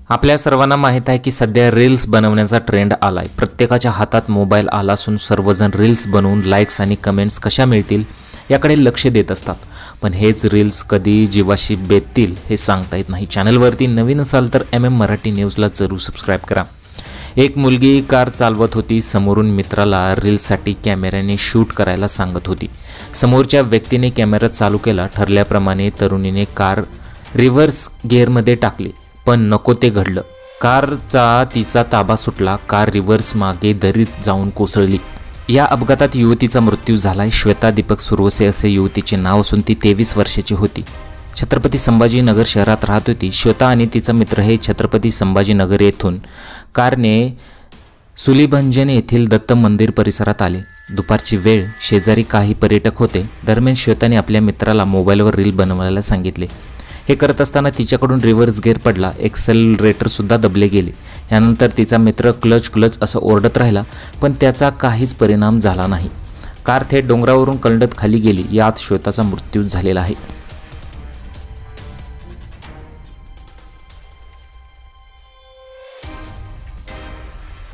आपल्या सर्वांना माहीत आहे की सध्या रील्स बनवण्याचा ट्रेंड आलाय। प्रत्येकाच्या हातात मोबाईल आला असून सर्वजण रील्स बनवून लाईक्स आणि कमेंट्स कशा मिळतील याकडे लक्ष देत असतात। पण हेच रील्स कधी जीवाशी बेततील हे सांगता येत नाही। चॅनलवरती नवीन असाल तर मराठी न्यूजला जरूर सबस्क्राईब करा। एक मुलगी कार चालवत होती। समोरून मित्राला रील्ससाठी कॅमेऱ्याने शूट करायला सांगत होती। समोरच्या व्यक्तीने कॅमेरा चालू केला। ठरल्याप्रमाणे तरुणीने कार रिव्हर्स गिअरमध्ये टाकली, पण नको ते घडलं। कारचा तिचा ताबा सुटला। कार रिव्हर्स मागे दरीत जाऊन कोसळली। या अपघातात युवतीचा मृत्यू झालाय। श्वेता दीपक सुरवसे असे युवतीचे नाव असून ती 23 वर्षाची होती। छत्रपती संभाजीनगर शहरात राहत होती। श्वेता आणि तिचा मित्र हे छत्रपती संभाजीनगर येथून कारने सुलीभंजन येथील दत्त मंदिर परिसरात आले। दुपारची वेळ, शेजारी काही पर्यटक होते। दरम्यान श्वेताने आपल्या मित्राला मोबाईलवर रील बनवायला सांगितले। हे करत असताना तिच्याकडून रिव्हर्स गिअर पडला। एक्सेलरेटर सुद्धा दबले गेले। यानंतर तिचा मित्र क्लच असं ओरडत राहिला, पण त्याचा काहीच परिणाम झाला नाही। कार थेट डोंगरावरून कलंडत खाली गेली। यात श्वेताचा मृत्यू झालेला आहे।